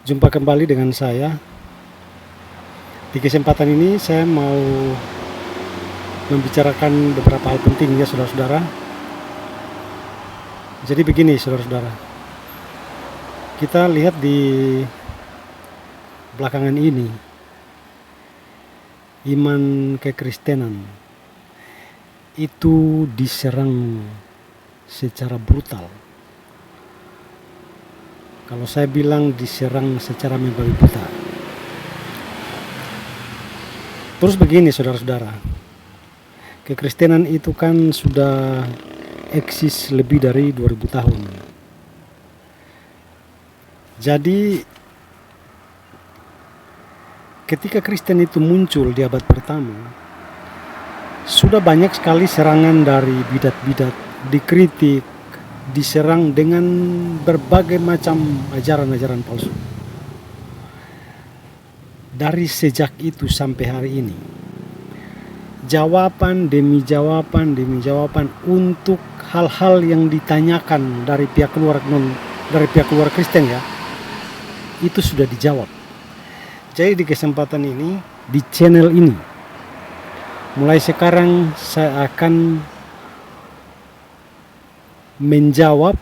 Jumpa kembali dengan saya. Di kesempatan ini saya mau membicarakan beberapa hal penting ya saudara-saudara. Jadi begini saudara-saudara, kita lihat di belakangan ini, iman kekristenan itu diserang secara brutal. Kalau saya bilang diserang secara membabi buta. Terus begini saudara-saudara, kekristenan itu kan sudah eksis lebih dari 2000 tahun. Jadi ketika Kristen itu muncul di abad pertama, sudah banyak sekali serangan dari bidat-bidat, dikritik, diserang dengan berbagai macam ajaran-ajaran palsu. Dari sejak itu sampai hari ini, jawaban demi jawaban untuk hal-hal yang ditanyakan dari pihak luar Kristen ya, itu sudah dijawab. Jadi di kesempatan ini, di channel ini, mulai sekarang saya akan menjawab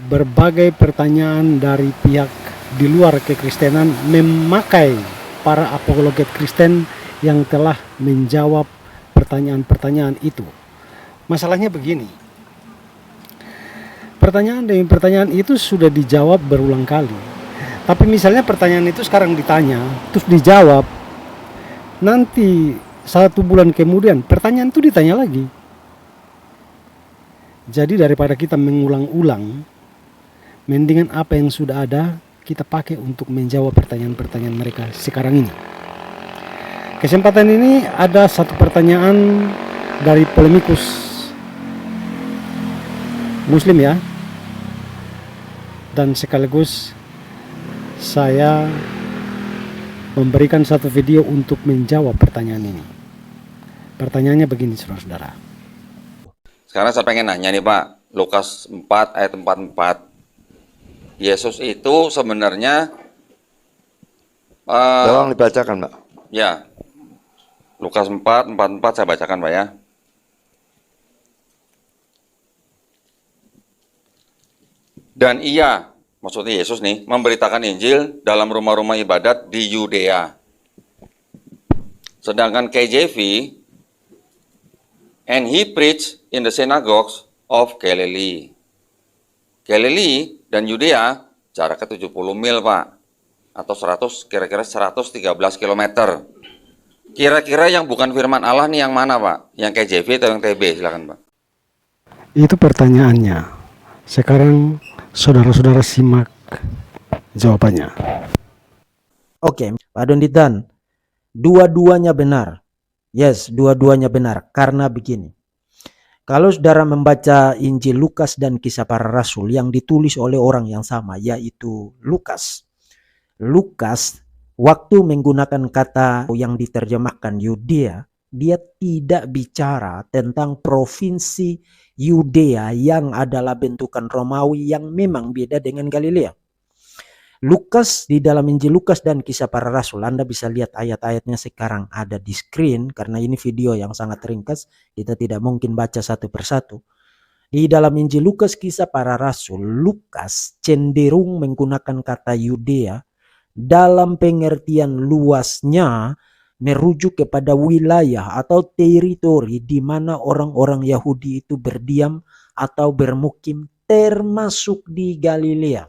berbagai pertanyaan dari pihak di luar kekristenan, memakai para apologet Kristen yang telah menjawab pertanyaan-pertanyaan itu. Masalahnya begini, pertanyaan demi pertanyaan itu sudah dijawab berulang kali. Tapi misalnya pertanyaan itu sekarang ditanya, terus dijawab, nanti 1 bulan kemudian pertanyaan itu ditanya lagi. Jadi daripada kita mengulang-ulang, mendingan apa yang sudah ada kita pakai untuk menjawab pertanyaan-pertanyaan mereka sekarang ini. Kesempatan ini ada satu pertanyaan dari polemikus Muslim ya, dan sekaligus saya memberikan satu video untuk menjawab pertanyaan ini. Pertanyaannya begini saudara-saudara. Sekarang saya pengen nanya nih Pak, Lukas 4 ayat 44. Yesus itu sebenarnya tolong dibacakan Pak. Ya, Lukas 4:44 saya bacakan Pak ya. Dan ia, maksudnya Yesus nih, memberitakan Injil dalam rumah-rumah ibadat di Yudea. Sedangkan KJV, and he preached in the synagogues of Galilee. Galilee dan Yudea jaraknya 70 mil Pak, atau kira-kira 113 km. Kira-kira yang bukan firman Allah nih yang mana Pak? Yang KJV atau yang TB? Silakan Pak. Itu pertanyaannya. Sekarang saudara-saudara simak jawabannya. Oke, Pak Donditan, dua-duanya benar. Yes, dua-duanya benar. Karena begini, kalau saudara membaca Injil Lukas dan Kisah Para Rasul yang ditulis oleh orang yang sama, yaitu Lukas. Lukas, waktu menggunakan kata yang diterjemahkan Yudea, dia tidak bicara tentang provinsi Yudea yang adalah bentukan Romawi yang memang beda dengan Galilea. Lukas, di dalam Injil Lukas dan Kisah Para Rasul, Anda bisa lihat ayat-ayatnya sekarang ada di screen, karena ini video yang sangat ringkas, kita tidak mungkin baca satu persatu. Di dalam Injil Lukas, Kisah Para Rasul, Lukas cenderung menggunakan kata Yudea dalam pengertian luasnya merujuk kepada wilayah atau teritori di mana orang-orang Yahudi itu berdiam atau bermukim, termasuk di Galilea.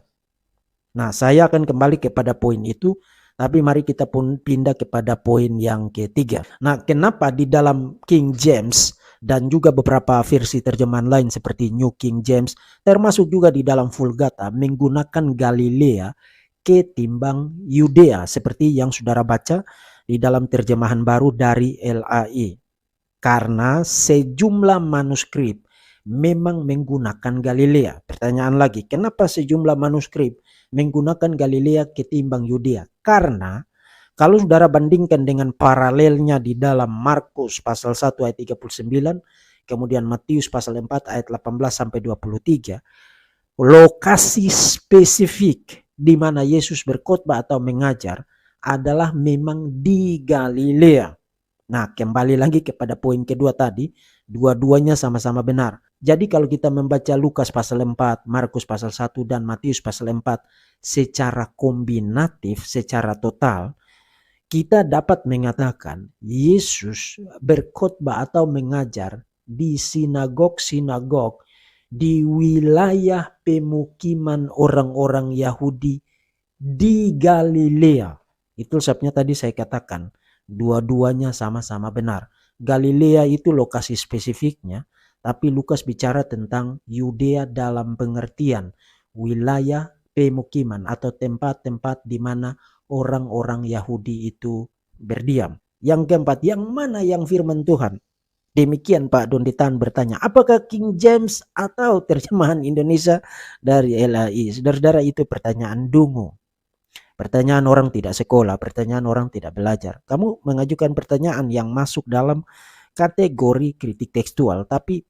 Nah, saya akan kembali kepada poin itu, tapi mari kita pun pindah kepada poin yang ketiga. Nah, kenapa di dalam King James dan juga beberapa versi terjemahan lain seperti New King James, termasuk juga di dalam Vulgata, menggunakan Galilea ketimbang Yudea, seperti yang saudara baca di dalam terjemahan baru dari LAI. Karena sejumlah manuskrip memang menggunakan Galilea. Pertanyaan lagi, kenapa sejumlah manuskrip menggunakan Galilea ketimbang Yudea? Karena kalau saudara bandingkan dengan paralelnya di dalam Markus pasal 1 ayat 39, kemudian Matius pasal 4 ayat 18 sampai 23, lokasi spesifik di mana Yesus berkhotbah atau mengajar adalah memang di Galilea. Nah, kembali lagi kepada poin kedua tadi, dua-duanya sama-sama benar. Jadi kalau kita membaca Lukas pasal 4, Markus pasal 1, dan Matius pasal 4 secara kombinatif, secara total, kita dapat mengatakan Yesus berkhotbah atau mengajar di sinagog-sinagog di wilayah pemukiman orang-orang Yahudi di Galilea. Itu sebabnya tadi saya katakan dua-duanya sama-sama benar. Galilea itu lokasi spesifiknya, tapi Lukas bicara tentang Yudea dalam pengertian wilayah pemukiman atau tempat-tempat di mana orang-orang Yahudi itu berdiam. Yang keempat, yang mana yang firman Tuhan? Demikian Pak Donditan bertanya, apakah King James atau terjemahan Indonesia dari LAI? Saudara-saudara, itu pertanyaan dungu. Pertanyaan orang tidak sekolah, pertanyaan orang tidak belajar. Kamu mengajukan pertanyaan yang masuk dalam kategori kritik tekstual, tapi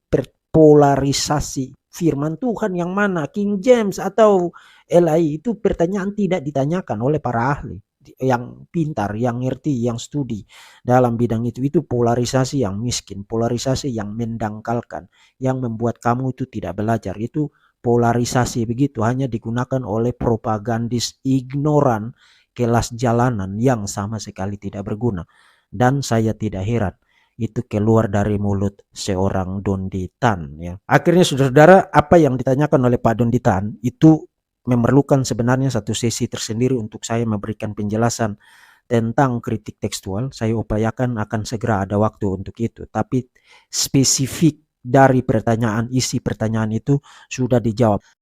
polarisasi firman Tuhan yang mana, King James atau LAI, itu pertanyaan tidak ditanyakan oleh para ahli yang pintar, yang ngerti, yang studi dalam bidang itu. Itu polarisasi yang miskin, polarisasi yang mendangkalkan, yang membuat kamu itu tidak belajar. Itu polarisasi begitu hanya digunakan oleh propagandis ignoran kelas jalanan yang sama sekali tidak berguna. Dan saya tidak heran itu keluar dari mulut seorang Donditan, ya. Akhirnya saudara-saudara, apa yang ditanyakan oleh Pak Donditan itu memerlukan sebenarnya satu sesi tersendiri untuk saya memberikan penjelasan tentang kritik tekstual. Saya upayakan akan segera ada waktu untuk itu. Tapi spesifik dari pertanyaan, isi pertanyaan itu sudah dijawab.